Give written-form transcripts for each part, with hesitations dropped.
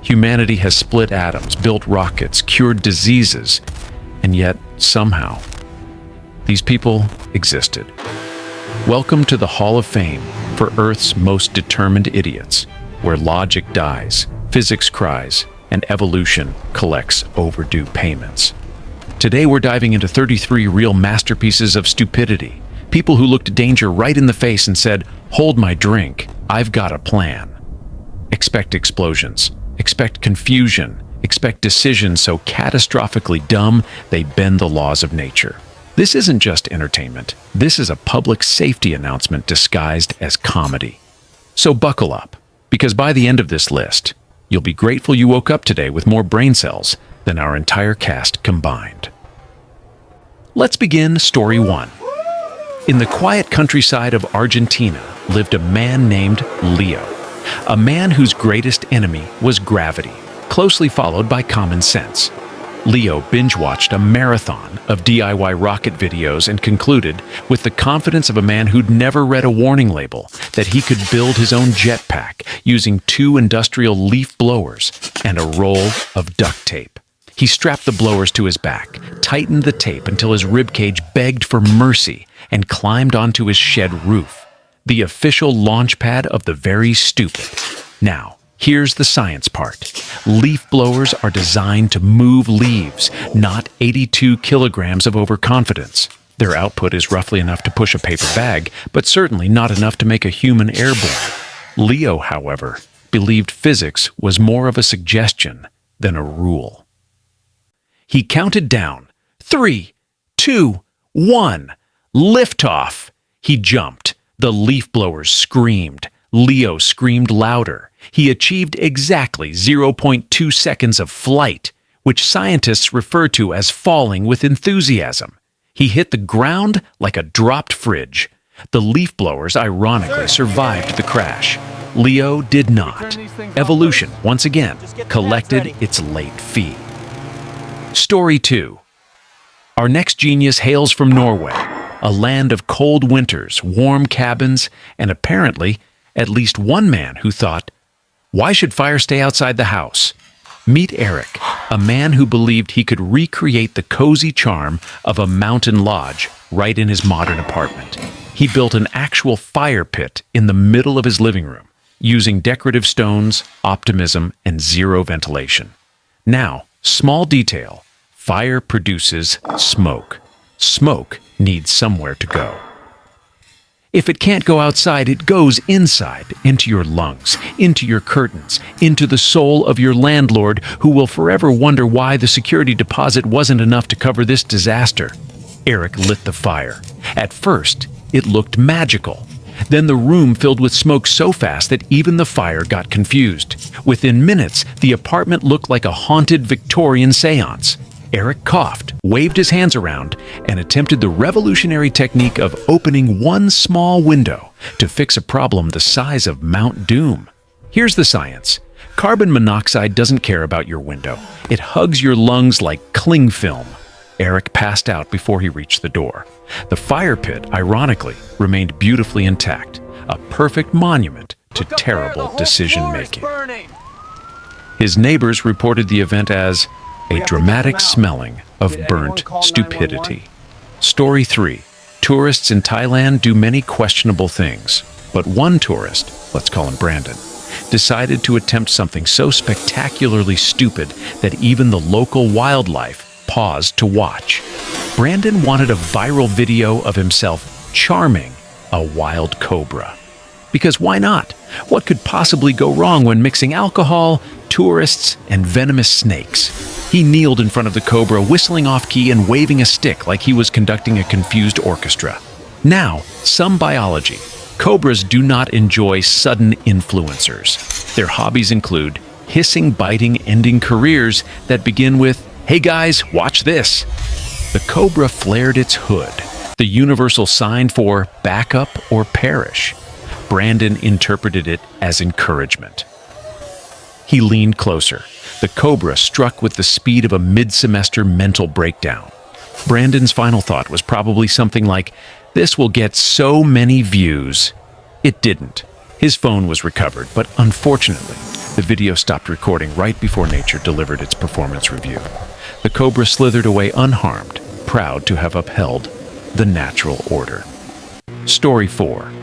Humanity has split atoms, built rockets, cured diseases, and yet, somehow, these people existed. Welcome to the Hall of Fame for Earth's most determined idiots, where logic dies, physics cries, and evolution collects overdue payments. Today we're diving into 33 real masterpieces of stupidity, people who looked danger right in the face and said, "Hold my drink, I've got a plan." Expect explosions, expect confusion, expect decisions so catastrophically dumb they bend the laws of nature. This isn't just entertainment. This is a public safety announcement disguised as comedy. So buckle up, because by the end of this list, you'll be grateful you woke up today with more brain cells than our entire cast combined. Let's begin story 1. In the quiet countryside of Argentina lived a man named Leo, a man whose greatest enemy was gravity, closely followed by common sense. Leo binge-watched a marathon of DIY rocket videos and concluded, with the confidence of a man who'd never read a warning label, that he could build his own jetpack using 2 industrial leaf blowers and a roll of duct tape. He strapped the blowers to his back, tightened the tape until his ribcage begged for mercy, and climbed onto his shed roof, the official launch pad of the very stupid. Now, here's the science part. Leaf blowers are designed to move leaves, not 82 kilograms of overconfidence. Their output is roughly enough to push a paper bag, but certainly not enough to make a human airborne. Leo, however, believed physics was more of a suggestion than a rule. He counted down. 3, 2, 1. Liftoff! He jumped. The leaf blowers screamed. Leo screamed louder. He achieved exactly 0.2 seconds of flight, which scientists refer to as falling with enthusiasm. He hit the ground like a dropped fridge. The leaf blowers ironically survived the crash. Leo did not. Evolution, once again, collected its late fee. Story 2. Our next genius hails from Norway, a land of cold winters, warm cabins, and apparently at least one man who thought, why should fire stay outside the house? Meet Eric, a man who believed he could recreate the cozy charm of a mountain lodge right in his modern apartment. He built an actual fire pit in the middle of his living room, using decorative stones, optimism, and zero ventilation. Now, small detail, fire produces smoke. Smoke needs somewhere to go. If it can't go outside, it goes inside, into your lungs, into your curtains, into the soul of your landlord, who will forever wonder why the security deposit wasn't enough to cover this disaster. Eric lit the fire. At first, it looked magical. Then the room filled with smoke so fast that even the fire got confused. Within minutes, the apartment looked like a haunted Victorian seance. Eric coughed, waved his hands around, and attempted the revolutionary technique of opening one small window to fix a problem the size of Mount Doom. Here's the science. Carbon monoxide doesn't care about your window. It hugs your lungs like cling film. Eric passed out before he reached the door. The fire pit, ironically, remained beautifully intact, a perfect monument to terrible decision-making. His neighbors reported the event as a dramatic smelling of burnt stupidity. Story 3. Tourists in Thailand do many questionable things, but one tourist, let's call him Brandon, decided to attempt something so spectacularly stupid that even the local wildlife paused to watch. Brandon wanted a viral video of himself charming a wild cobra. Because why not? What could possibly go wrong when mixing alcohol, tourists, and venomous snakes? He kneeled in front of the cobra, whistling off-key and waving a stick like he was conducting a confused orchestra. Now, some biology. Cobras do not enjoy sudden influencers. Their hobbies include hissing, biting, ending careers that begin with, "Hey guys, watch this." The cobra flared its hood, the universal sign for back up or perish. Brandon interpreted it as encouragement. He leaned closer. The cobra struck with the speed of a mid-semester mental breakdown. Brandon's final thought was probably something like, "This will get so many views." It didn't. His phone was recovered, but unfortunately, The video stopped recording right before nature delivered its performance review. The cobra slithered away unharmed, proud to have upheld the natural order. Story 4.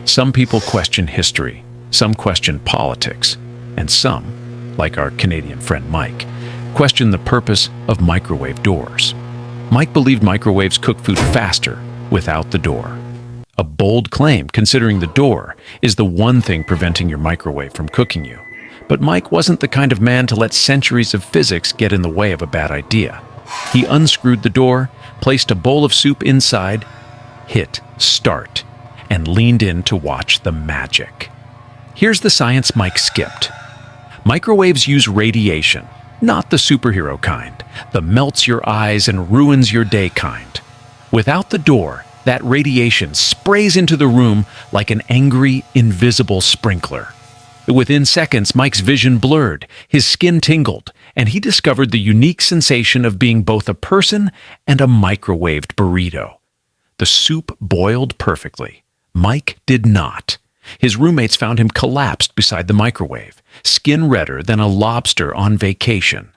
Some people question history, some question politics, and some, like our Canadian friend Mike, question the purpose of microwave doors. Mike believed microwaves cook food faster without the door. A bold claim, considering the door is the one thing preventing your microwave from cooking you. But Mike wasn't the kind of man to let centuries of physics get in the way of a bad idea. He unscrewed the door, placed a bowl of soup inside, hit start, and leaned in to watch the magic. Here's the science Mike skipped. Microwaves use radiation, not the superhero kind, the melts your eyes and ruins your day kind. Without the door, that radiation sprays into the room like an angry, invisible sprinkler. Within seconds, Mike's vision blurred, his skin tingled, and he discovered the unique sensation of being both a person and a microwaved burrito. The soup boiled perfectly. Mike did not. His roommates found him collapsed beside the microwave, skin redder than a lobster on vacation.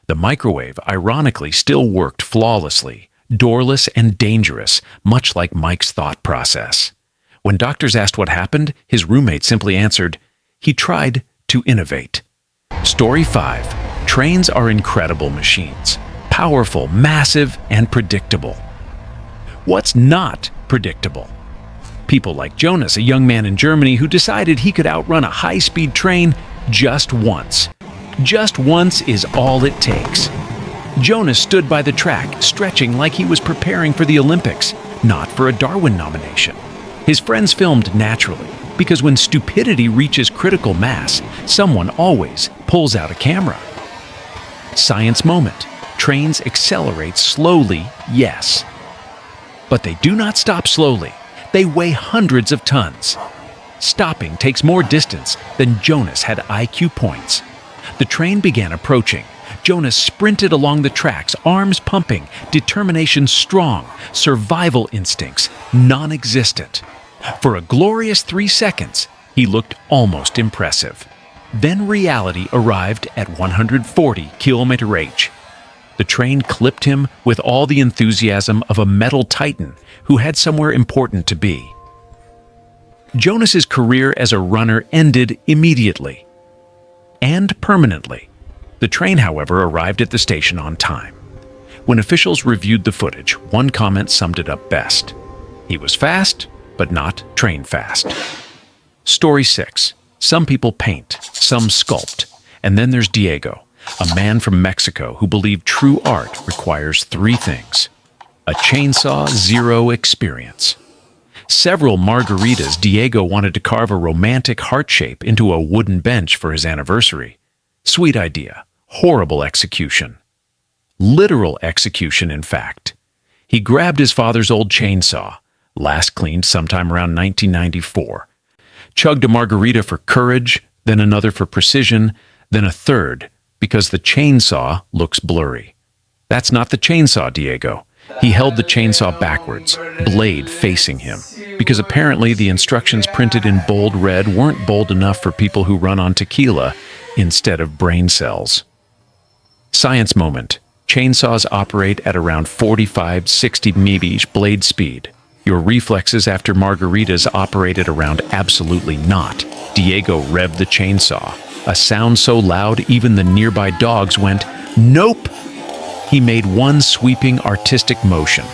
The microwave, ironically, still worked flawlessly, doorless and dangerous, much like Mike's thought process. When doctors asked what happened, his roommate simply answered, "He tried to innovate." Story 5. Trains are incredible machines. Powerful, massive, and predictable. What's not predictable? People like Jonas, a young man in Germany who decided he could outrun a high-speed train just once. Just once is all it takes. Jonas stood by the track, stretching like he was preparing for the Olympics, not for a Darwin nomination. His friends filmed naturally, because when stupidity reaches critical mass, someone always pulls out a camera. Science moment. Trains accelerate slowly, yes. But they do not stop slowly. They weigh hundreds of tons. Stopping takes more distance than Jonas had IQ points. The train began approaching. Jonas sprinted along the tracks, arms pumping, determination strong, survival instincts non-existent. For a glorious 3 seconds, he looked almost impressive. Then reality arrived at 140 km/h. The train clipped him with all the enthusiasm of a metal titan who had somewhere important to be. Jonas's career as a runner ended immediately and permanently. The train, however, arrived at the station on time. When officials reviewed the footage, one comment summed it up best. He was fast, but not train fast. Story 6. Some people paint, some sculpt, and then there's Diego, a man from Mexico who believed true art requires 3 things: a chainsaw, 0 experience. Several margaritas, Diego wanted to carve a romantic heart shape into a wooden bench for his anniversary. Sweet idea, horrible execution. Literal execution, in fact. He grabbed his father's old chainsaw, last cleaned sometime around 1994, chugged a margarita for courage, then another for precision, then a third because the chainsaw looks blurry. That's not the chainsaw, Diego. He held the chainsaw backwards, blade facing him, because apparently the instructions printed in bold red weren't bold enough for people who run on tequila instead of brain cells. Science moment. Chainsaws operate at around 45-60 mph blade speed. Your reflexes after margaritas operate at around absolutely not. Diego revved the chainsaw. A sound so loud even the nearby dogs went, "Nope!" He made one sweeping artistic motion.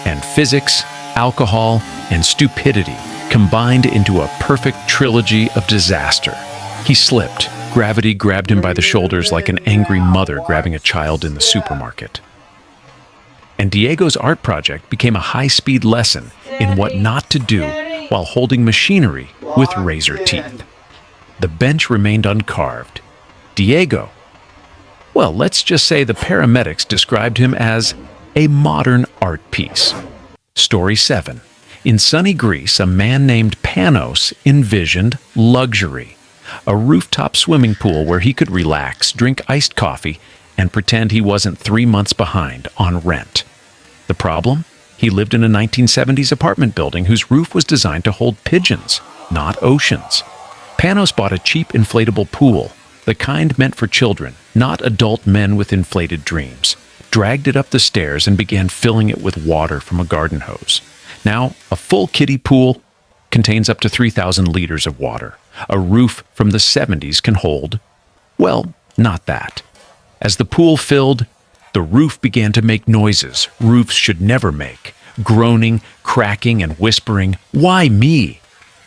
And physics, alcohol, and stupidity combined into a perfect trilogy of disaster. He slipped. Gravity grabbed him by the shoulders like an angry mother grabbing a child in the supermarket. And Diego's art project became a high-speed lesson in what not to do while holding machinery with razor teeth. The bench remained uncarved. Diego, well, let's just say the paramedics described him as a modern art piece. Story 7. In sunny Greece, a man named Panos envisioned luxury. A rooftop swimming pool where he could relax, drink iced coffee, and pretend he wasn't 3 months behind on rent. The problem? He lived in a 1970s apartment building whose roof was designed to hold pigeons, not oceans. Panos bought a cheap inflatable pool, the kind meant for children, not adult men with inflated dreams, dragged it up the stairs and began filling it with water from a garden hose. Now, a full kiddie pool contains up to 3,000 liters of water. A roof from the 70s can hold, well, not that. As the pool filled, the roof began to make noises roofs should never make, groaning, cracking, and whispering, "Why me?"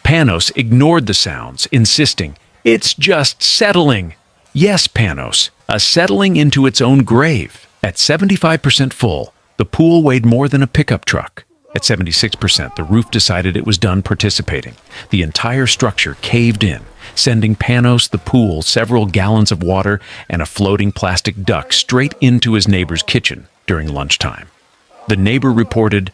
Panos ignored the sounds, insisting, "It's just settling." Yes, Panos, a settling into its own grave. At 75% full, the pool weighed more than a pickup truck. At 76%, the roof decided it was done participating. The entire structure caved in, sending Panos the pool several gallons of water and a floating plastic duck straight into his neighbor's kitchen during lunchtime. The neighbor reported,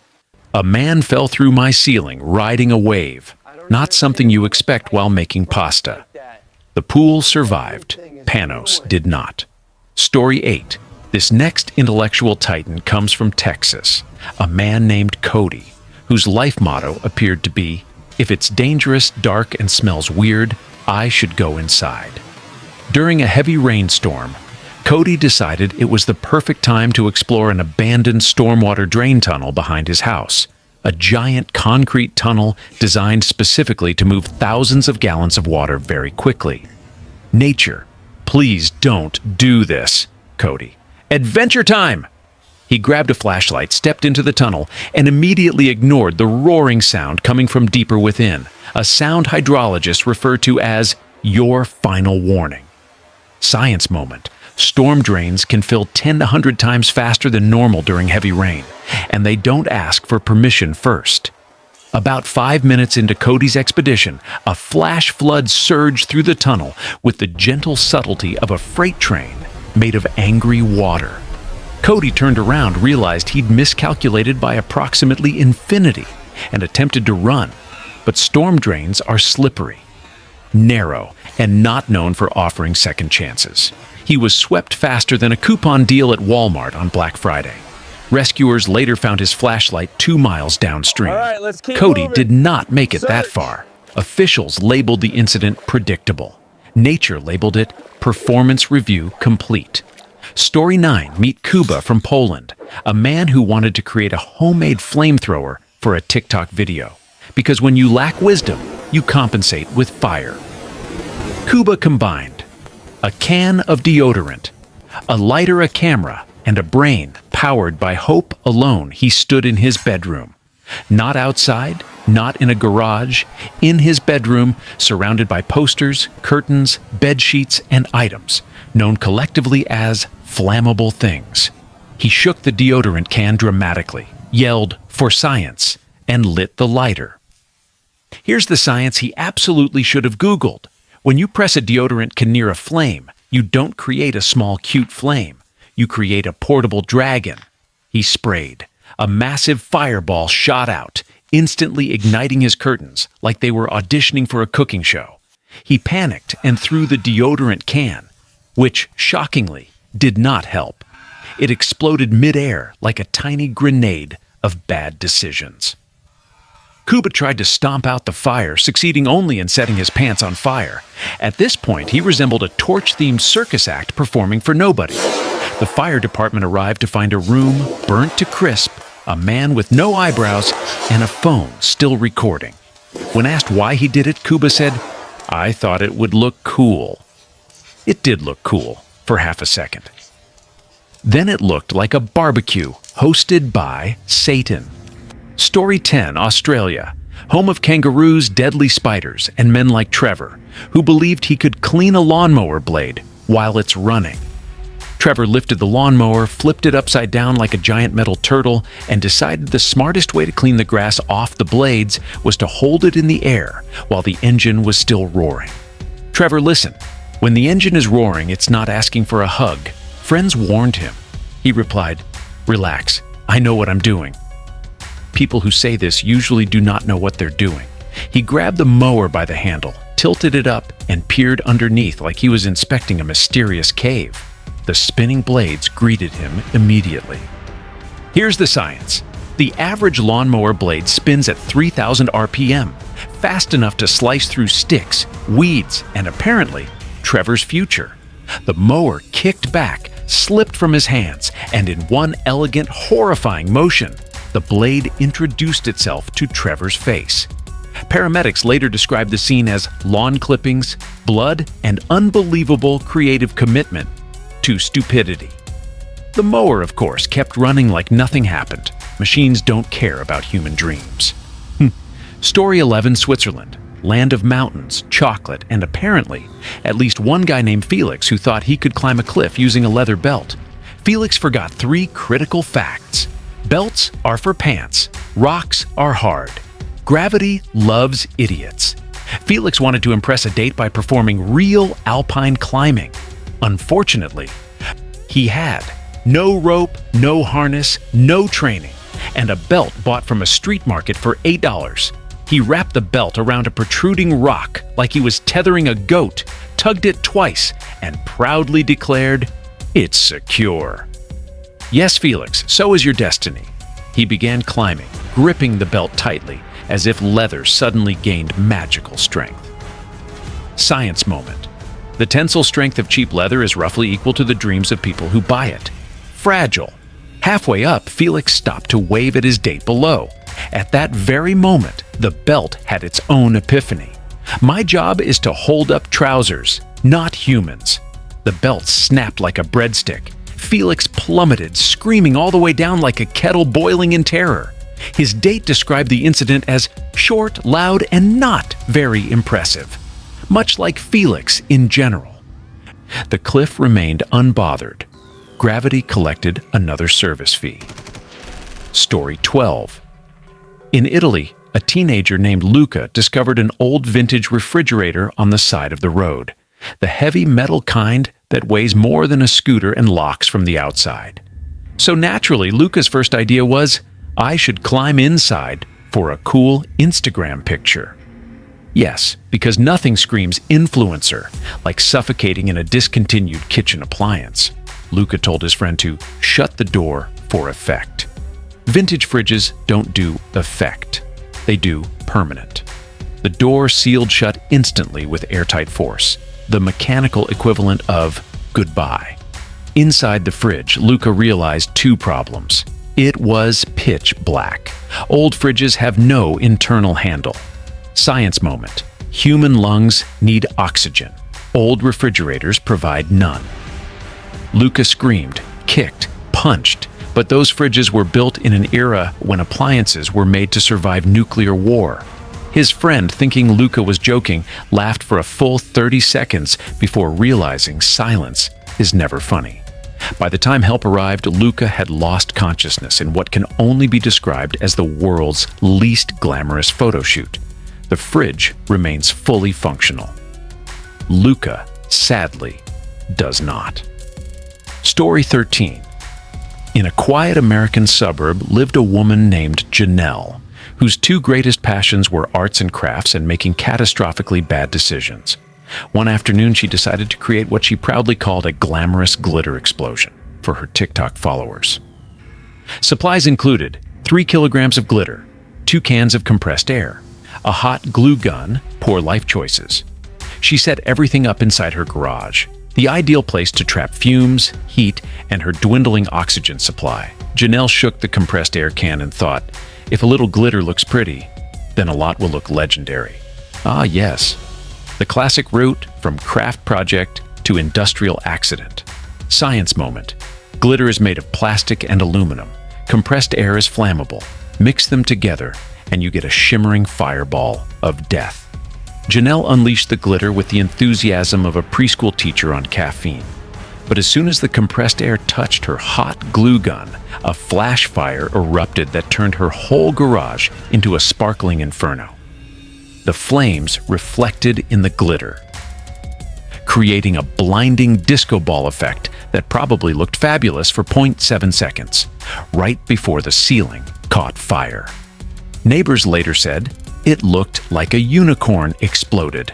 "A man fell through my ceiling riding a wave. Not something you expect while making pasta." The pool survived. Panos did not. Story 8. This next intellectual titan comes from Texas, a man named Cody, whose life motto appeared to be, "If it's dangerous, dark, and smells weird, I should go inside." During a heavy rainstorm, Cody decided it was the perfect time to explore an abandoned stormwater drain tunnel behind his house, a giant concrete tunnel designed specifically to move thousands of gallons of water very quickly. "Nature, please don't do this, Cody. Adventure time!" He grabbed a flashlight, stepped into the tunnel, and immediately ignored the roaring sound coming from deeper within, a sound hydrologists refer to as your final warning. Science moment. Storm drains can fill 10 to 100 times faster than normal during heavy rain, and they don't ask for permission first. About 5 minutes into Cody's expedition, a flash flood surged through the tunnel with the gentle subtlety of a freight train made of angry water. Cody turned around, realized he'd miscalculated by approximately infinity, and attempted to run. But storm drains are slippery, narrow, and not known for offering second chances. He was swept faster than a coupon deal at Walmart on Black Friday. Rescuers later found his flashlight 2 miles downstream. All right, let's keep Cody moving. did not make it that Search. far. Officials labeled the incident predictable. Nature labeled it performance review complete. Story 9, meet Kuba from Poland, a man who wanted to create a homemade flamethrower for a TikTok video. Because when you lack wisdom, you compensate with fire. Kuba combined a can of deodorant, a lighter, a camera, and a brain powered by hope alone. He stood in his bedroom. Not outside, not in a garage, in his bedroom, surrounded by posters, curtains, bed sheets, and items, known collectively as flammable things. He shook the deodorant can dramatically, yelled, "For science," and lit the lighter. Here's the science he absolutely should have Googled. When you press a deodorant can near a flame, you don't create a small cute flame. You create a portable dragon. He sprayed. A massive fireball shot out, instantly igniting his curtains like they were auditioning for a cooking show. He panicked and threw the deodorant can, which, shockingly, did not help. It exploded midair like a tiny grenade of bad decisions. Kuba tried to stomp out the fire, succeeding only in setting his pants on fire. At this point, he resembled a torch-themed circus act performing for nobody. The fire department arrived to find a room burnt to crisp, a man with no eyebrows, and a phone still recording. When asked why he did it, Kuba said, "I thought it would look cool." It did look cool for half a second. Then it looked like a barbecue hosted by Satan. Story 10, Australia, home of kangaroos, deadly spiders, and men like Trevor, who believed he could clean a lawnmower blade while it's running. Trevor lifted the lawnmower, flipped it upside down like a giant metal turtle, and decided the smartest way to clean the grass off the blades was to hold it in the air while the engine was still roaring. Trevor listened. When the engine is roaring, it's not asking for a hug. Friends warned him. He replied, "Relax, I know what I'm doing." People who say this usually do not know what they're doing. He grabbed the mower by the handle, tilted it up, and peered underneath like he was inspecting a mysterious cave. The spinning blades greeted him immediately. Here's the science. The average lawnmower blade spins at 3,000 RPM, fast enough to slice through sticks, weeds, and apparently, Trevor's future. The mower kicked back, slipped from his hands, and in one elegant, horrifying motion, the blade introduced itself to Trevor's face. Paramedics later described the scene as lawn clippings, blood, and unbelievable creative commitment to stupidity. The mower, of course, kept running like nothing happened. Machines don't care about human dreams. Story 11, Switzerland. Land of mountains, chocolate, and apparently, at least one guy named Felix who thought he could climb a cliff using a leather belt. Felix forgot 3 critical facts. Belts are for pants. Rocks are hard. Gravity loves idiots. Felix wanted to impress a date by performing real alpine climbing. Unfortunately, he had no rope, no harness, no training, and a belt bought from a street market for $8. He wrapped the belt around a protruding rock like he was tethering a goat, tugged it twice, and proudly declared, "It's secure." Yes, Felix, so is your destiny. He began climbing, gripping the belt tightly, as if leather suddenly gained magical strength. Science moment. The tensile strength of cheap leather is roughly equal to the dreams of people who buy it. Fragile. Halfway up, Felix stopped to wave at his date below. At that very moment, the belt had its own epiphany. My job is to hold up trousers, not humans. The belt snapped like a breadstick. Felix plummeted, screaming all the way down like a kettle boiling in terror. His date described the incident as short, loud, and not very impressive, much like Felix in general. The cliff remained unbothered. Gravity collected another service fee. Story 12. In Italy, a teenager named Luca discovered an old vintage refrigerator on the side of the road, the heavy metal kind that weighs more than a scooter and locks from the outside. So naturally, Luca's first idea was, I should climb inside for a cool Instagram picture. Yes, because nothing screams influencer like suffocating in a discontinued kitchen appliance. Luca told his friend to shut the door for effect. Vintage fridges don't do effect. They do permanent. The door sealed shut instantly with airtight force, the mechanical equivalent of goodbye. Inside the fridge, Luca realized 2 problems. It was pitch black. Old fridges have no internal handle. Science moment. Human lungs need oxygen. Old refrigerators provide none. Luca screamed, kicked, punched, but those fridges were built in an era when appliances were made to survive nuclear war. His friend, thinking Luca was joking, laughed for a full 30 seconds before realizing silence is never funny. By the time help arrived, Luca had lost consciousness in what can only be described as the world's least glamorous photo shoot. The fridge remains fully functional. Luca, sadly, does not. Story 13. In a quiet American suburb lived a woman named Janelle, whose 2 greatest passions were arts and crafts and making catastrophically bad decisions. One afternoon, she decided to create what she proudly called a glamorous glitter explosion for her TikTok followers. Supplies included 3 kilograms of glitter, 2 cans of compressed air, a hot glue gun, poor life choices. She set everything up inside her garage, the ideal place to trap fumes, heat, and her dwindling oxygen supply. Janelle shook the compressed air can and thought, if a little glitter looks pretty, then a lot will look legendary. Ah, yes. The classic route from craft project to industrial accident. Science moment. Glitter is made of plastic and aluminum. Compressed air is flammable. Mix them together, and you get a shimmering fireball of death. Janelle unleashed the glitter with the enthusiasm of a preschool teacher on caffeine. But as soon as the compressed air touched her hot glue gun, a flash fire erupted that turned her whole garage into a sparkling inferno. The flames reflected in the glitter, creating a blinding disco ball effect that probably looked fabulous for 0.7 seconds, right before the ceiling caught fire. Neighbors later said, it looked like a unicorn exploded.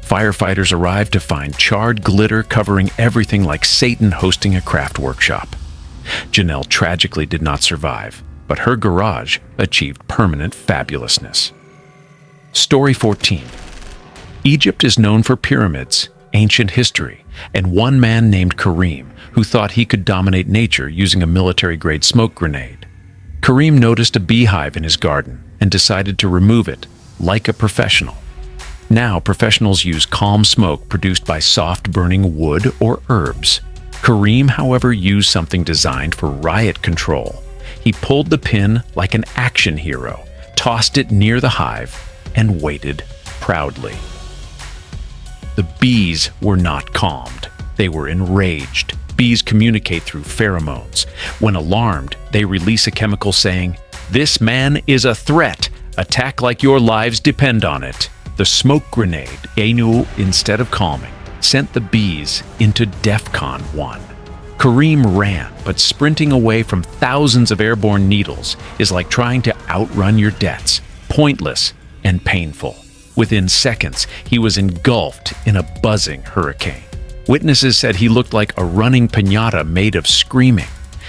Firefighters arrived to find charred glitter covering everything like Satan hosting a craft workshop. Janelle tragically did not survive, but her garage achieved permanent fabulousness. Story 14. Egypt is known for pyramids, ancient history, and one man named Kareem who thought he could dominate nature using a military-grade smoke grenade. Kareem noticed a beehive in his garden and decided to remove it, like a professional. Now, professionals use calm smoke produced by soft-burning wood or herbs. Kareem, however, used something designed for riot control. He pulled the pin like an action hero, tossed it near the hive, and waited proudly. The bees were not calmed. They were enraged. Bees communicate through pheromones. When alarmed, they release a chemical saying, "This man is a threat. Attack like your lives depend on it." The smoke grenade, instead of calming, sent the bees into DEFCON 1. Kareem ran, but sprinting away from thousands of airborne needles is like trying to outrun your debts, pointless and painful. Within seconds, he was engulfed in a buzzing hurricane. Witnesses said he looked like a running piñata made of screaming.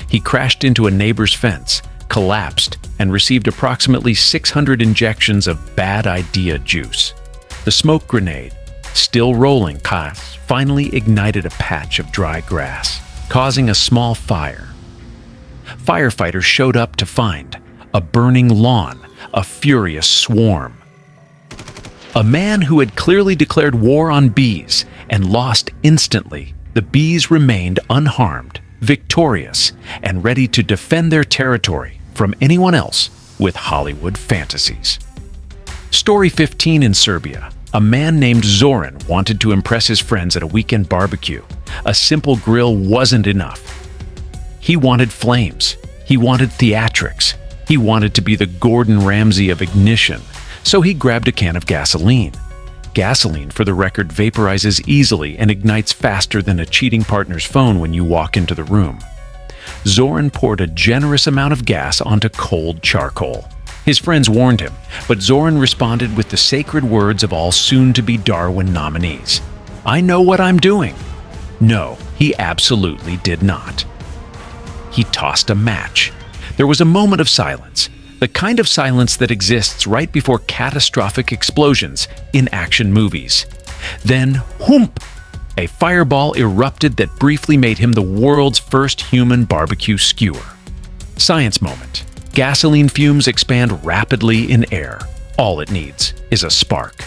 He crashed into a neighbor's fence, collapsed, and received approximately 600 injections of bad idea juice. The smoke grenade, still rolling past, finally ignited a patch of dry grass, causing a small fire. Firefighters showed up to find a burning lawn, a furious swarm. A man who had clearly declared war on bees and lost instantly. The bees remained unharmed, victorious, and ready to defend their territory from anyone else with Hollywood fantasies. Story 15 in Serbia. A man named Zoran wanted to impress his friends at a weekend barbecue. A simple grill wasn't enough. He wanted flames. He wanted theatrics. He wanted to be the Gordon Ramsay of ignition. So he grabbed a can of gasoline. Gasoline, for the record, vaporizes easily and ignites faster than a cheating partner's phone when you walk into the room. Zoran poured a generous amount of gas onto cold charcoal. His friends warned him, but Zoran responded with the sacred words of all soon-to-be Darwin nominees. "I know what I'm doing." No, he absolutely did not. He tossed a match. There was a moment of silence, the kind of silence that exists right before catastrophic explosions in action movies. Then, whoomp! A fireball erupted that briefly made him the world's first human barbecue skewer. Science moment. Gasoline fumes expand rapidly in air. All it needs is a spark.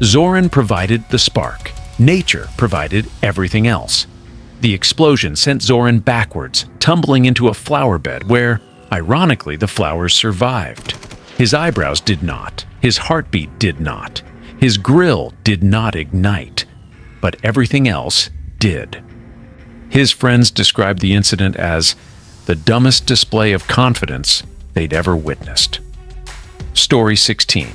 Zoran provided the spark. Nature provided everything else. The explosion sent Zoran backwards, tumbling into a flower bed where, ironically, the flowers survived. His eyebrows did not. His heartbeat did not. His grill did not ignite. But everything else did. His friends described the incident as the dumbest display of confidence they'd ever witnessed. Story 16.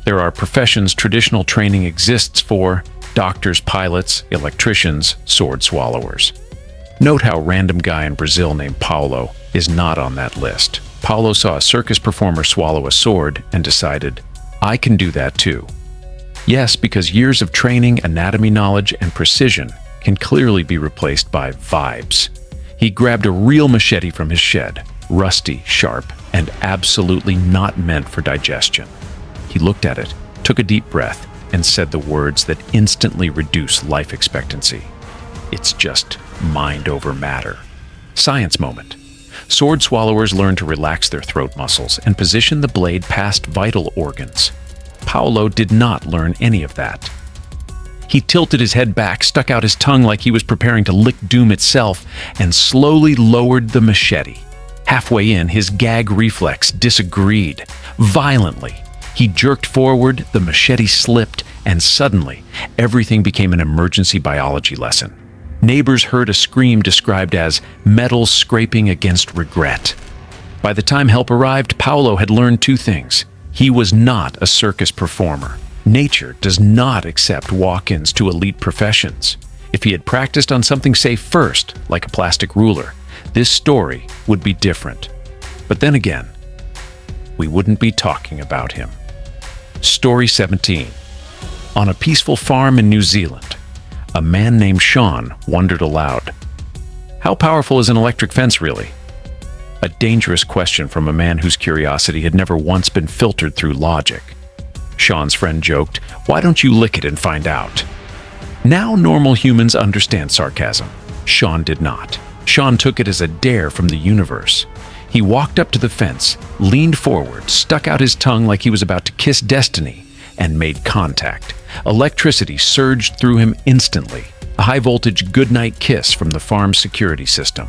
There are professions traditional training exists for: doctors, pilots, electricians, sword swallowers. Note how random guy in Brazil named Paulo is not on that list. Paulo saw a circus performer swallow a sword and decided, I can do that too. Yes, because years of training, anatomy knowledge, and precision can clearly be replaced by vibes. He grabbed a real machete from his shed, rusty, sharp, and absolutely not meant for digestion. He looked at it, took a deep breath, and said the words that instantly reduce life expectancy. It's just mind over matter. Science moment. Sword swallowers learn to relax their throat muscles and position the blade past vital organs. Paulo did not learn any of that. He tilted his head back, stuck out his tongue like he was preparing to lick doom itself, and slowly lowered the machete. Halfway in, his gag reflex disagreed. Violently, he jerked forward, the machete slipped, and suddenly, everything became an emergency biology lesson. Neighbors heard a scream described as metal scraping against regret. By the time help arrived, Paulo had learned two things. He was not a circus performer. Nature does not accept walk-ins to elite professions. If he had practiced on something safe first, like a plastic ruler, this story would be different. But then again, we wouldn't be talking about him. Story 17. On a peaceful farm in New Zealand, a man named Sean wondered aloud, how powerful is an electric fence really? A dangerous question from a man whose curiosity had never once been filtered through logic. Sean's friend joked. "Why don't you lick it and find out?" Now normal humans understand sarcasm. Sean did not. Sean took it as a dare from the universe. He walked up to the fence, leaned forward, stuck out his tongue like he was about to kiss destiny, and made contact. Electricity surged through him instantly, a high-voltage goodnight kiss from the farm's security system.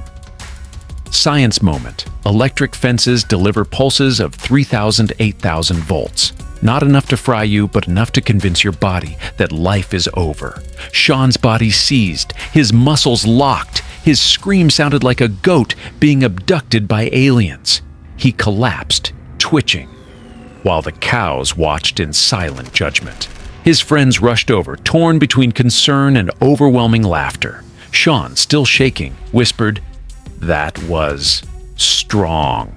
Science moment. Electric fences deliver pulses of 3,000, 8,000 volts. Not enough to fry you, but enough to convince your body that life is over. Sean's body seized, his muscles locked. His scream sounded like a goat being abducted by aliens. He collapsed, twitching, while the cows watched in silent judgment. His friends rushed over, torn between concern and overwhelming laughter. Sean, still shaking, whispered, "That was strong."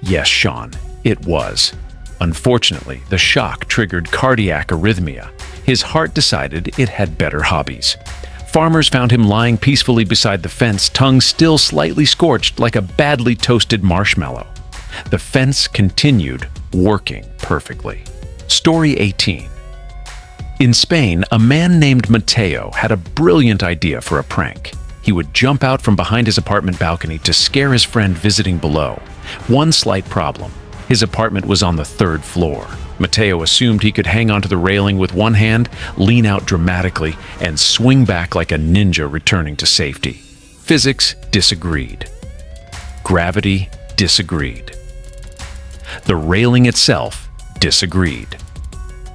Yes, Sean, it was. Unfortunately, the shock triggered cardiac arrhythmia. His heart decided it had better hobbies. Farmers found him lying peacefully beside the fence, tongue still slightly scorched like a badly toasted marshmallow. The fence continued working perfectly. Story 18. In Spain, a man named Mateo had a brilliant idea for a prank. He would jump out from behind his apartment balcony to scare his friend visiting below. One slight problem. His apartment was on the 3rd floor. Mateo assumed he could hang onto the railing with one hand, lean out dramatically, and swing back like a ninja returning to safety. Physics disagreed. Gravity disagreed. The railing itself disagreed.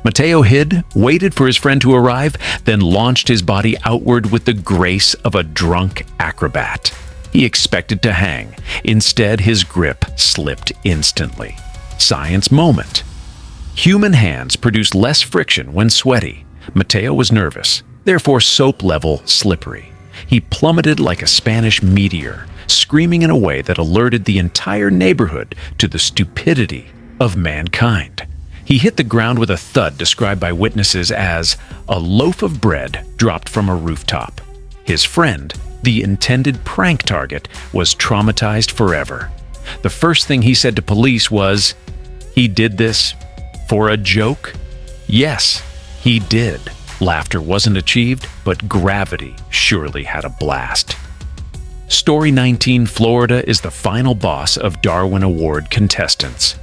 Mateo hid, waited for his friend to arrive, then launched his body outward with the grace of a drunk acrobat. He expected to hang. Instead, his grip slipped instantly. Science moment. Human hands produce less friction when sweaty. Mateo was nervous, therefore soap-level slippery. He plummeted like a Spanish meteor, screaming in a way that alerted the entire neighborhood to the stupidity of mankind. He hit the ground with a thud described by witnesses as a loaf of bread dropped from a rooftop. His friend, the intended prank target, was traumatized forever. The first thing he said to police was, "He did this for a joke?" Yes, he did. Laughter wasn't achieved, but gravity surely had a blast. Story 19. Florida is the final boss of Darwin Award contestants.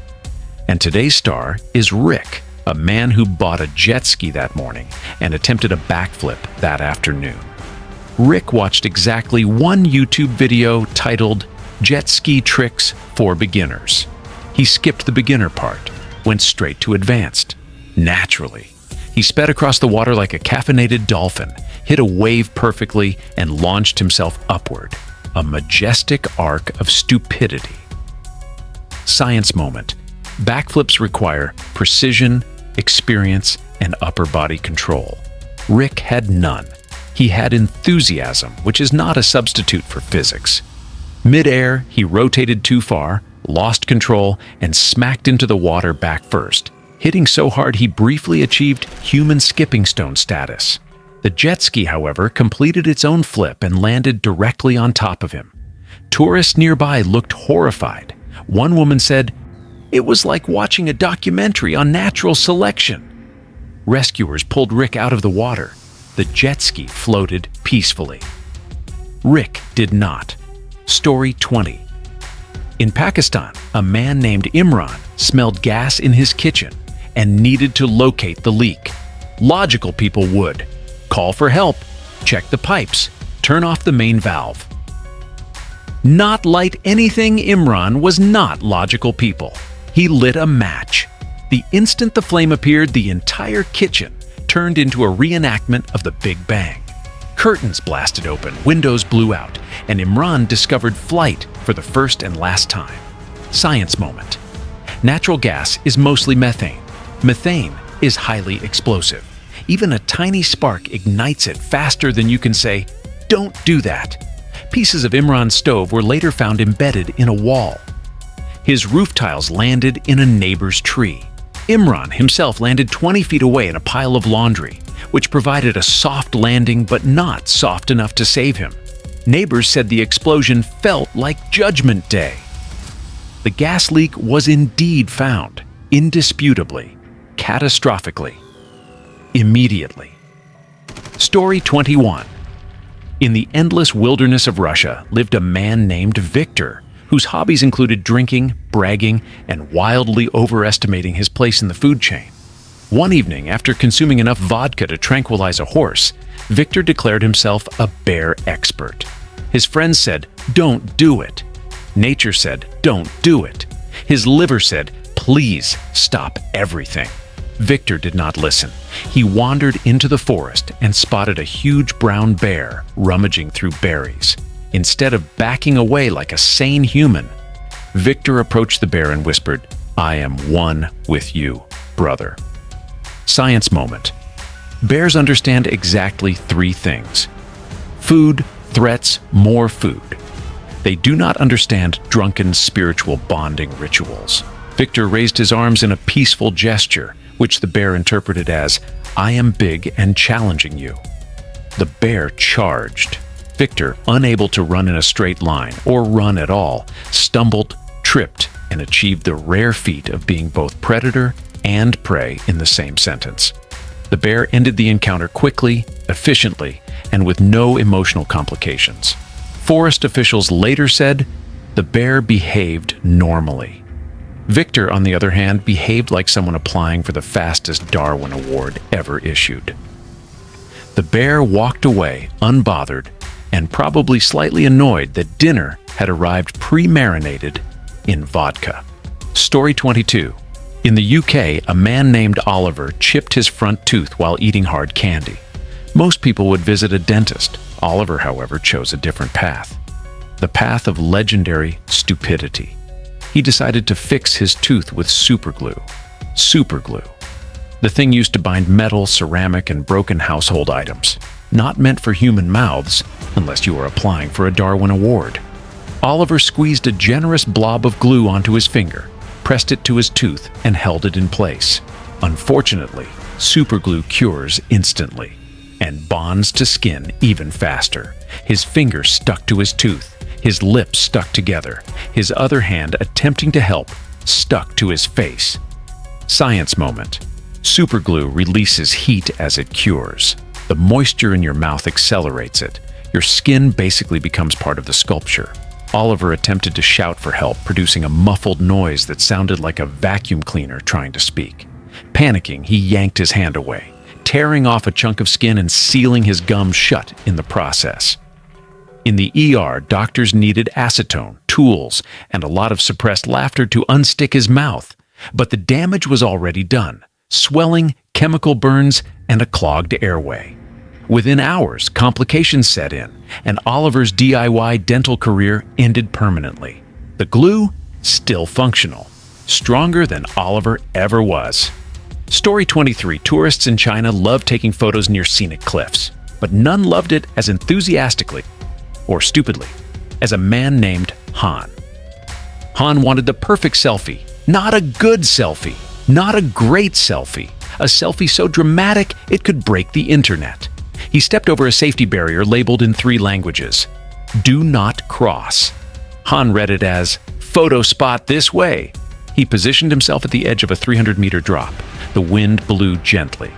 And today's star is Rick, a man who bought a jet ski that morning and attempted a backflip that afternoon. Rick watched exactly one YouTube video titled "Jet Ski Tricks for Beginners." He skipped the beginner part, went straight to advanced. Naturally, he sped across the water like a caffeinated dolphin, hit a wave perfectly, and launched himself upward, a majestic arc of stupidity. Science moment. Backflips require precision, experience, and upper body control. Rick had none. He had enthusiasm, which is not a substitute for physics. Mid-air, he rotated too far, lost control, and smacked into the water back first, hitting so hard he briefly achieved human skipping stone status. The jet ski, however, completed its own flip and landed directly on top of him. Tourists nearby looked horrified. One woman said, "It was like watching a documentary on natural selection." Rescuers pulled Rick out of the water. The jet ski floated peacefully. Rick did not. Story 20. In Pakistan, a man named Imran smelled gas in his kitchen and needed to locate the leak. Logical people would call for help, check the pipes, turn off the main valve. Not light anything. Imran was not logical people. He lit a match. The instant the flame appeared, the entire kitchen turned into a reenactment of the Big Bang. Curtains blasted open, windows blew out, and Imran discovered flight for the first and last time. Science moment. Natural gas is mostly methane. Methane is highly explosive. Even a tiny spark ignites it faster than you can say, "Don't do that." Pieces of Imran's stove were later found embedded in a wall. His roof tiles landed in a neighbor's tree. Imran himself landed 20 feet away in a pile of laundry, which provided a soft landing but not soft enough to save him. Neighbors said the explosion felt like Judgment Day. The gas leak was indeed found, indisputably. catastrophically. Immediately. Story 21. In the endless wilderness of Russia lived a man named Victor, whose hobbies included drinking, bragging, and wildly overestimating his place in the food chain. One evening, after consuming enough vodka to tranquilize a horse, Victor declared himself a bear expert. His friends said, "Don't do it." Nature said, "Don't do it." His liver said, "Please stop everything." Victor did not listen. He wandered into the forest and spotted a huge brown bear rummaging through berries. Instead of backing away like a sane human, Victor approached the bear and whispered, "I am one with you, brother." Science moment. Bears understand exactly three things: food, threats, more food. They do not understand drunken spiritual bonding rituals. Victor raised his arms in a peaceful gesture, which the bear interpreted as, "I am big and challenging you." The bear charged. Victor, unable to run in a straight line or run at all, stumbled, tripped, and achieved the rare feat of being both predator and prey in the same sentence. The bear ended the encounter quickly, efficiently, and with no emotional complications. Forest officials later said the bear behaved normally. Victor, on the other hand, behaved like someone applying for the fastest Darwin Award ever issued. The bear walked away, unbothered, and probably slightly annoyed that dinner had arrived pre-marinated in vodka. Story 22. In the UK, a man named Oliver chipped his front tooth while eating hard candy. Most people would visit a dentist. Oliver, however, chose a different path. The path of legendary stupidity. He decided to fix his tooth with superglue. Superglue. The thing used to bind metal, ceramic, and broken household items. Not meant for human mouths, unless you are applying for a Darwin Award. Oliver squeezed a generous blob of glue onto his finger, pressed it to his tooth, and held it in place. Unfortunately, superglue cures instantly and bonds to skin even faster. His finger stuck to his tooth. His lips stuck together. His other hand, attempting to help, stuck to his face. Science moment. Superglue releases heat as it cures. The moisture in your mouth accelerates it. Your skin basically becomes part of the sculpture. Oliver attempted to shout for help, producing a muffled noise that sounded like a vacuum cleaner trying to speak. Panicking, he yanked his hand away, tearing off a chunk of skin and sealing his gum shut in the process. In the ER, doctors needed acetone, tools, and a lot of suppressed laughter to unstick his mouth. But the damage was already done. Swelling, chemical burns, and a clogged airway. Within hours, complications set in, and Oliver's DIY dental career ended permanently. The glue, still functional. Stronger than Oliver ever was. Story 23. Tourists in China love taking photos near scenic cliffs, but none loved it as enthusiastically or stupidly as a man named Han. Han wanted the perfect selfie, not a good selfie, not a great selfie, a selfie so dramatic it could break the internet. He stepped over a safety barrier labeled in 3 languages. Do not cross. Han read it as, photo spot this way. He positioned himself at the edge of a 300-meter drop. The wind blew gently.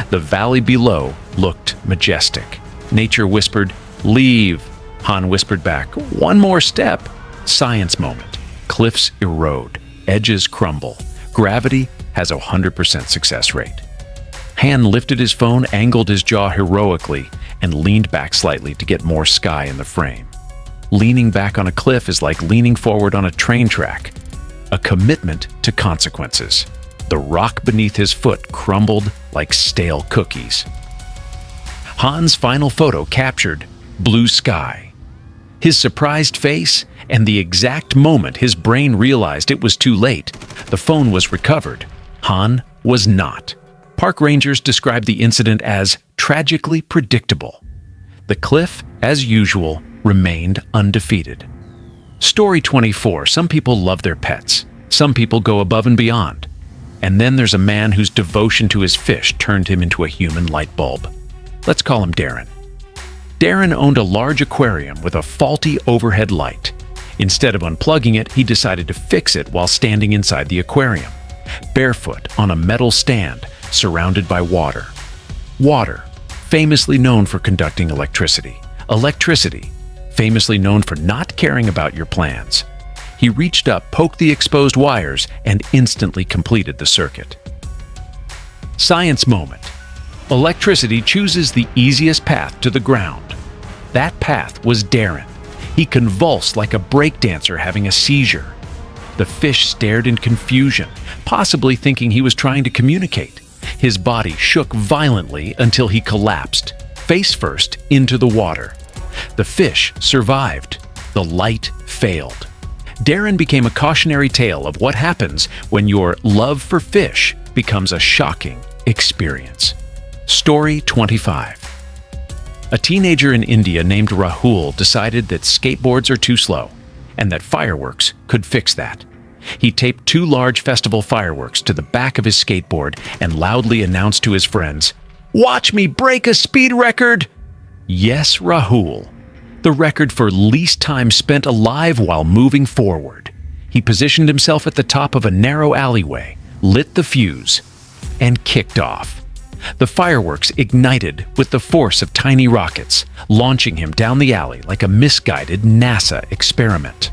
The valley below looked majestic. Nature whispered, leave. Han whispered back, one more step. Science moment. Cliffs erode. Edges crumble. Gravity has a 100% success rate. Han lifted his phone, angled his jaw heroically, and leaned back slightly to get more sky in the frame. Leaning back on a cliff is like leaning forward on a train track. A commitment to consequences. The rock beneath his foot crumbled like stale cookies. Han's final photo captured blue sky. His surprised face, and the exact moment his brain realized it was too late, the phone was recovered. Han was not. Park rangers described the incident as tragically predictable. The cliff, as usual, remained undefeated. Story 24. Some people love their pets. Some people go above and beyond. And then there's a man whose devotion to his fish turned him into a human light bulb. Let's call him Darren. Darren owned a large aquarium with a faulty overhead light. Instead of unplugging it, he decided to fix it while standing inside the aquarium. Barefoot on a metal stand, surrounded by water. Water, famously known for conducting electricity. Electricity, famously known for not caring about your plans. He reached up, poked the exposed wires, and instantly completed the circuit. Science moment. Electricity chooses the easiest path to the ground. That path was Darwin. He convulsed like a breakdancer having a seizure. The fish stared in confusion, possibly thinking he was trying to communicate. His body shook violently until he collapsed, face first, into the water. The fish survived. The light failed. Darwin became a cautionary tale of what happens when your love for fish becomes a shocking experience. Story 25. A teenager in India named Rahul decided that skateboards are too slow and that fireworks could fix that. He taped 2 large festival fireworks to the back of his skateboard and loudly announced to his friends, "Watch me break a speed record!" Yes, Rahul. The record for least time spent alive while moving forward. He positioned himself at the top of a narrow alleyway, lit the fuse, and kicked off. The fireworks ignited with the force of tiny rockets, launching him down the alley like a misguided NASA experiment.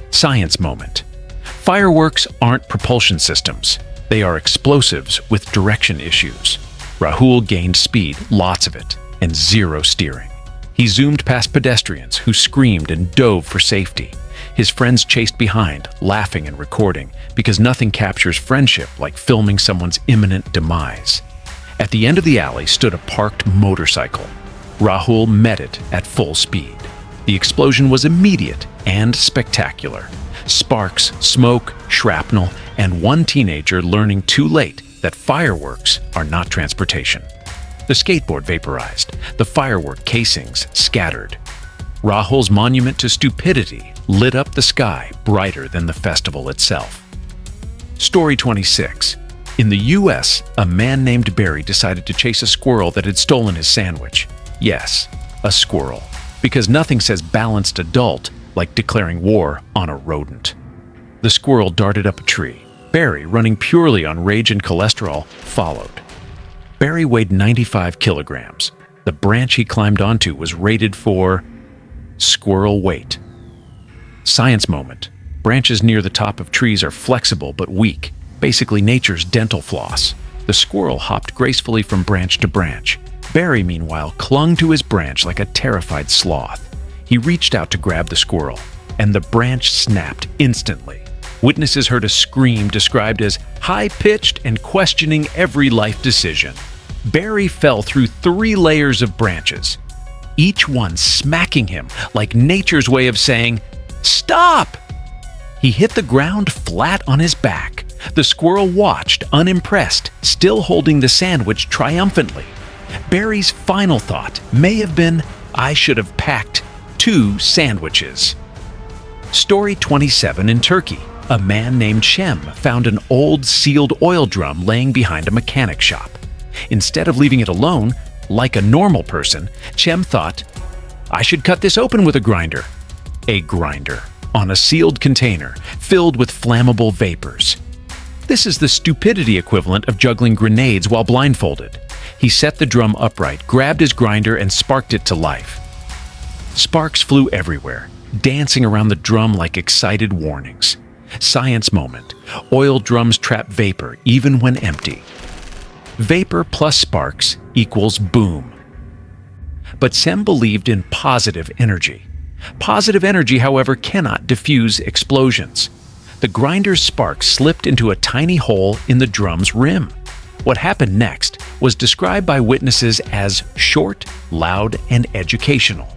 Science moment. Fireworks aren't propulsion systems. They are explosives with direction issues. Rahul gained speed, lots of it, and 0 steering. He zoomed past pedestrians who screamed and dove for safety. His friends chased behind, laughing and recording, because nothing captures friendship like filming someone's imminent demise. At the end of the alley stood a parked motorcycle. Rahul met it at full speed. The explosion was immediate and spectacular. Sparks, smoke, shrapnel, and one teenager learning too late that fireworks are not transportation. The skateboard vaporized. The firework casings scattered. Rahul's monument to stupidity lit up the sky brighter than the festival itself. Story 26. In the U.S., a man named Barry decided to chase a squirrel that had stolen his sandwich. Yes, a squirrel. Because nothing says balanced adult like declaring war on a rodent. The squirrel darted up a tree. Barry, running purely on rage and cholesterol, followed. Barry weighed 95 kilograms. The branch he climbed onto was rated for squirrel weight. Science moment. Branches near the top of trees are flexible but weak, basically nature's dental floss. The squirrel hopped gracefully from branch to branch. Barry, meanwhile, clung to his branch like a terrified sloth. He reached out to grab the squirrel, and the branch snapped instantly. Witnesses heard a scream described as high-pitched and questioning every life decision. Barry fell through 3 layers of branches, each one smacking him like nature's way of saying, "Stop!" He hit the ground flat on his back. The squirrel watched, unimpressed, still holding the sandwich triumphantly. Barry's final thought may have been, "I should have packed 2 sandwiches." Story 27 in Turkey. A man named Shem found an old sealed oil drum laying behind a mechanic shop. Instead of leaving it alone, like a normal person, Shem thought, "I should cut this open with a grinder." A grinder on a sealed container filled with flammable vapors. This is the stupidity equivalent of juggling grenades while blindfolded. He set the drum upright, grabbed his grinder, and sparked it to life. Sparks flew everywhere, dancing around the drum like excited warnings. Science moment. Oil drums trap vapor even when empty. Vapor plus sparks equals boom. But Sem believed in positive energy. Positive energy, however, cannot diffuse explosions. The grinder's spark slipped into a tiny hole in the drum's rim. What happened next was described by witnesses as short, loud, and educational.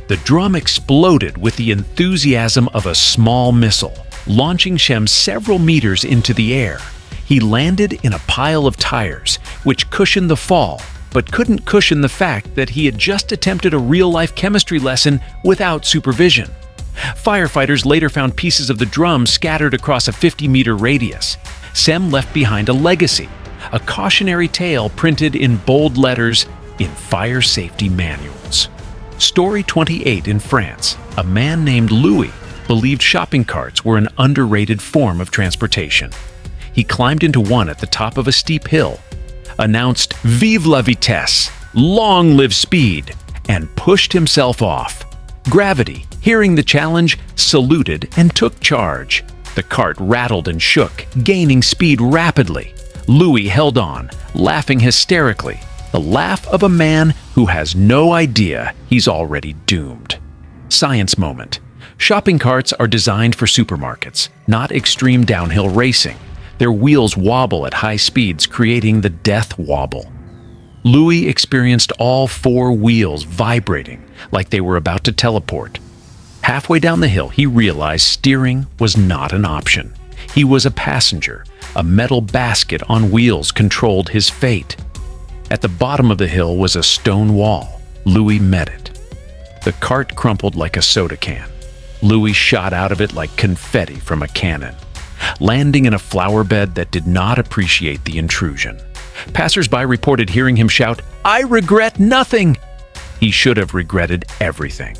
The drum exploded with the enthusiasm of a small missile, launching Shem several meters into the air. He landed in a pile of tires, which cushioned the fall, but couldn't cushion the fact that he had just attempted a real-life chemistry lesson without supervision. Firefighters later found pieces of the drum scattered across a 50-meter radius. Sem left behind a legacy, a cautionary tale printed in bold letters in fire safety manuals. Story 28 in France. A man named Louis believed shopping carts were an underrated form of transportation. he climbed into one at the top of a steep hill, announced "Vive la vitesse! Long live speed!" and pushed himself off. Gravity, hearing the challenge, saluted and took charge. The cart rattled and shook, gaining speed rapidly. Louis held on, laughing hysterically, the laugh of a man who has no idea he's already doomed. Science moment. Shopping carts are designed for supermarkets, not extreme downhill racing. Their wheels wobble at high speeds, creating the death wobble. Louis experienced all 4 wheels vibrating like they were about to teleport. Halfway down the hill, he realized steering was not an option. He was a passenger. A metal basket on wheels controlled his fate. At the bottom of the hill was a stone wall. Louis met it. The cart crumpled like a soda can. Louis shot out of it like confetti from a cannon, landing in a flower bed that did not appreciate the intrusion. Passers-by reported hearing him shout, "I regret nothing!" He should have regretted everything.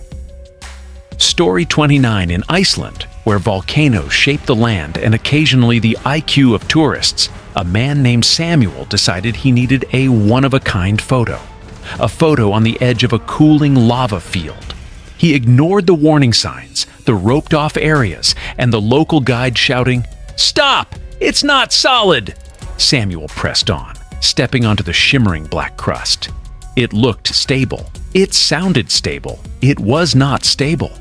Story 29 in Iceland, where volcanoes shape the land and occasionally the IQ of tourists, a man named Samuel decided he needed a one-of-a-kind photo. A photo on the edge of a cooling lava field. He ignored the warning signs, the roped-off areas, and the local guide shouting, "Stop! It's not solid!" Samuel pressed on, stepping onto the shimmering black crust. It looked stable. It sounded stable. It was not stable.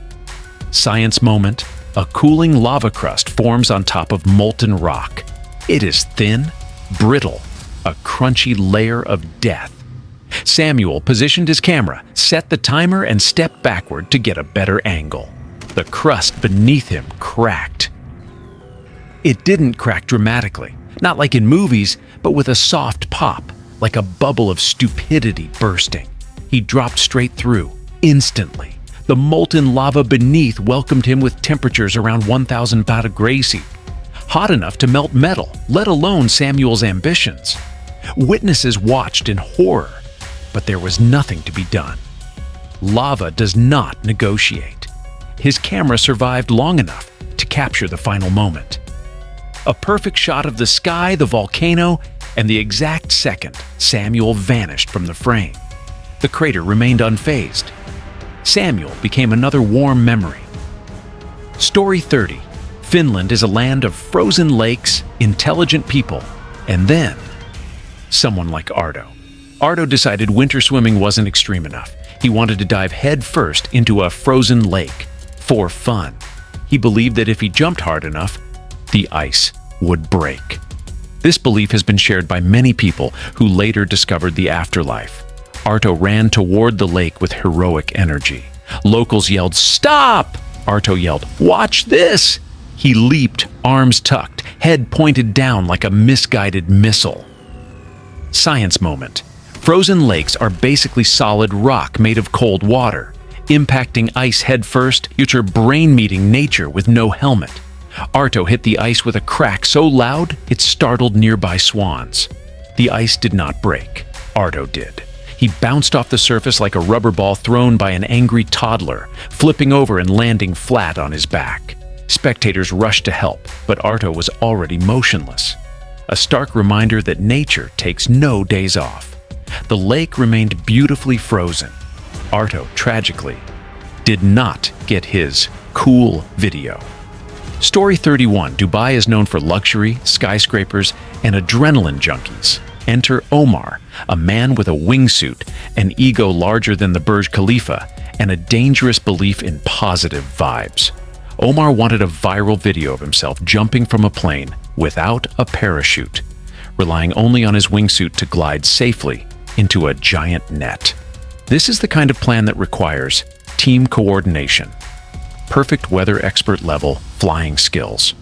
Science moment. A cooling lava crust forms on top of molten rock. It is thin, brittle, a crunchy layer of death. Samuel positioned his camera, set the timer, and stepped backward to get a better angle. The crust beneath him cracked. It didn't crack dramatically, not like in movies, but with a soft pop, like a bubble of stupidity bursting. He dropped straight through, instantly. The molten lava beneath welcomed him with temperatures around 1,000 °C, hot enough to melt metal, let alone Samuel's ambitions. Witnesses watched in horror, but there was nothing to be done. Lava does not negotiate. His camera survived long enough to capture the final moment. A perfect shot of the sky, the volcano, and the exact second Samuel vanished from the frame. The crater remained unfazed. Samuel became another warm memory. Story 30. Finland is a land of frozen lakes, intelligent people, and then someone like Arto. Arto decided winter swimming wasn't extreme enough. He wanted to dive head first into a frozen lake for fun. He believed that if he jumped hard enough, the ice would break. This belief has been shared by many people who later discovered the afterlife. Arto ran toward the lake with heroic energy. Locals yelled, "Stop!" Arto yelled, "Watch this!" He leaped, arms tucked, head pointed down like a misguided missile. Science moment. Frozen lakes are basically solid rock made of cold water. Impacting ice head first, you're brain-meeting nature with no helmet. Arto hit the ice with a crack so loud it startled nearby swans. The ice did not break. Arto did. He bounced off the surface like a rubber ball thrown by an angry toddler, flipping over and landing flat on his back. Spectators rushed to help, but Arto was already motionless. A stark reminder that nature takes no days off. The lake remained beautifully frozen. Arto, tragically, did not get his cool video. Story 31. Dubai is known for luxury, skyscrapers, and adrenaline junkies. Enter Omar, a man with a wingsuit, an ego larger than the Burj Khalifa, and a dangerous belief in positive vibes. Omar wanted a viral video of himself jumping from a plane without a parachute, relying only on his wingsuit to glide safely into a giant net. This is the kind of plan that requires team coordination, perfect weather expert level flying skills.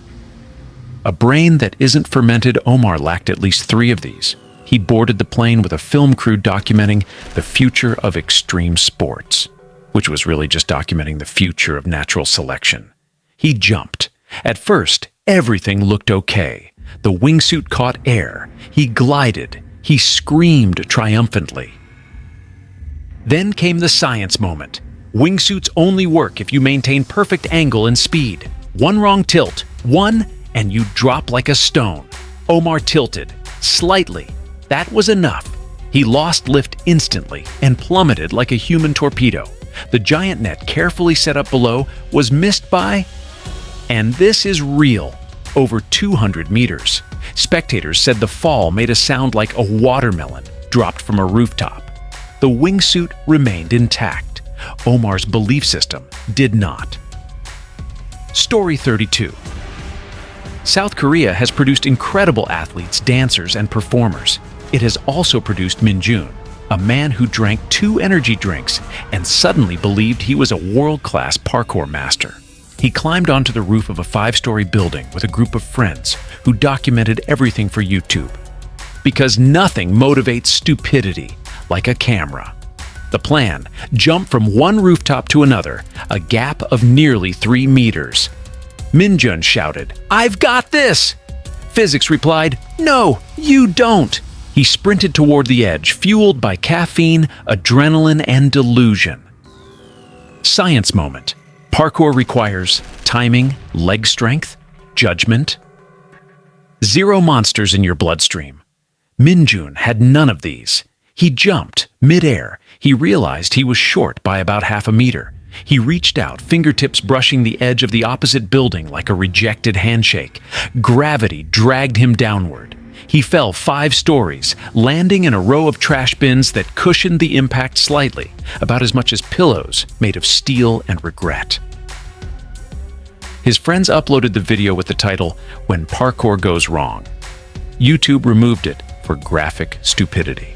A brain that isn't fermented, Omar lacked at least 3 of these. He boarded the plane with a film crew documenting the future of extreme sports, which was really just documenting the future of natural selection. He jumped. At first, everything looked okay. The wingsuit caught air. He glided. He screamed triumphantly. Then came the science moment. Wingsuits only work if you maintain perfect angle and speed. One wrong tilt, and you drop like a stone. Omar tilted, slightly. That was enough. He lost lift instantly and plummeted like a human torpedo. The giant net carefully set up below was missed by, and this is real, over 200 meters. Spectators said the fall made a sound like a watermelon dropped from a rooftop. The wingsuit remained intact. Omar's belief system did not. Story 32. South Korea has produced incredible athletes, dancers, and performers. It has also produced Min Jun, a man who drank 2 energy drinks and suddenly believed he was a world-class parkour master. He climbed onto the roof of a 5-story building with a group of friends who documented everything for YouTube. Because nothing motivates stupidity like a camera. The plan: jump from one rooftop to another, a gap of nearly 3 meters. Min Jun shouted, "I've got this!" Physics replied, "No, you don't." He sprinted toward the edge, fueled by caffeine, adrenaline, and delusion. Science moment. Parkour requires timing, leg strength, judgment. 0 monsters in your bloodstream. Min Jun had none of these. He jumped mid-air. He realized he was short by about half a meter. He reached out, fingertips brushing the edge of the opposite building like a rejected handshake. Gravity dragged him downward. He fell 5 stories, landing in a row of trash bins that cushioned the impact slightly, about as much as pillows made of steel and regret. His friends uploaded the video with the title, "When Parkour Goes Wrong." YouTube removed it for graphic stupidity.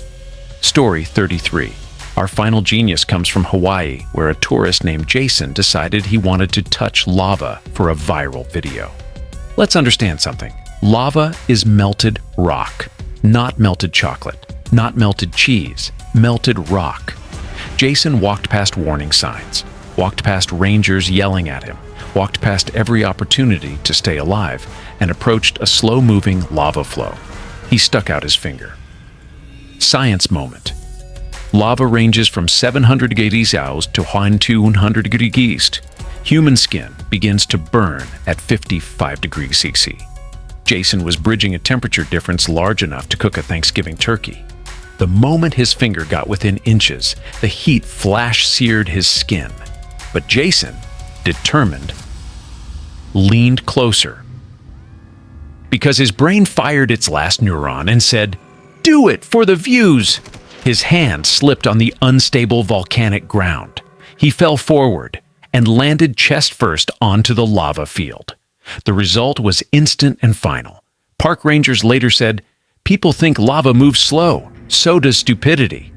Story 33. Our final genius comes from Hawaii, where a tourist named Jason decided he wanted to touch lava for a viral video. Let's understand something. Lava is melted rock, not melted chocolate, not melted cheese, melted rock. Jason walked past warning signs, walked past rangers yelling at him, walked past every opportunity to stay alive, and approached a slow-moving lava flow. He stuck out his finger. Science moment. Lava ranges from 700 degrees South to 200 degrees East. Human skin begins to burn at 55 degrees CC. Jason was bridging a temperature difference large enough to cook a Thanksgiving turkey. The moment his finger got within inches, the heat flash-seared his skin. But Jason, determined, leaned closer. Because his brain fired its last neuron and said, "Do it for the views!" His hand slipped on the unstable volcanic ground. He fell forward and landed chest first onto the lava field. The result was instant and final. Park rangers later said, "People think lava moves slow. So does stupidity."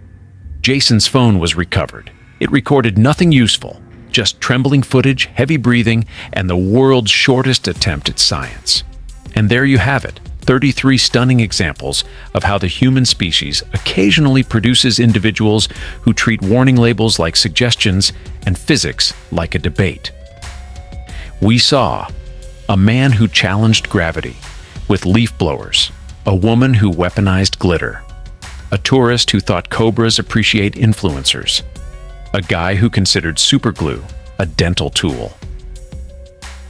Jason's phone was recovered. It recorded nothing useful, just trembling footage, heavy breathing, and the world's shortest attempt at science. And there you have it, 33 stunning examples of how the human species occasionally produces individuals who treat warning labels like suggestions and physics like a debate. We saw a man who challenged gravity with leaf blowers, a woman who weaponized glitter, a tourist who thought cobras appreciate influencers, a guy who considered superglue a dental tool,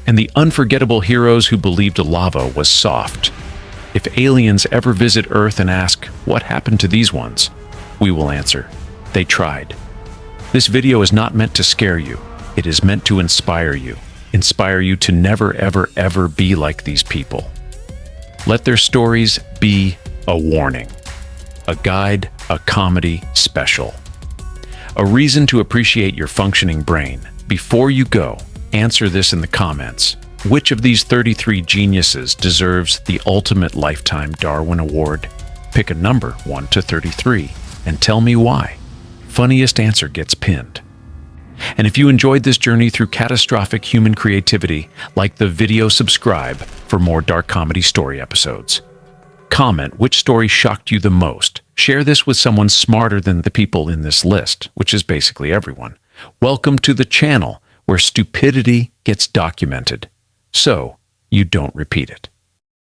and the unforgettable heroes who believed lava was soft. If aliens ever visit Earth and ask, "What happened to these ones?" we will answer, "They tried." This video is not meant to scare you. It is meant to inspire you. Inspire you to never, ever, ever be like these people. Let their stories be a warning, a guide, a comedy special, a reason to appreciate your functioning brain. Before you go, answer this in the comments. Which of these 33 geniuses deserves the ultimate lifetime Darwin Award? Pick a number 1 to 33 and tell me why. Funniest answer gets pinned. And if you enjoyed this journey through catastrophic human creativity, like the video, subscribe for more dark comedy story episodes. Comment which story shocked you the most. Share this with someone smarter than the people in this list, which is basically everyone. Welcome to the channel where stupidity gets documented, so you don't repeat it.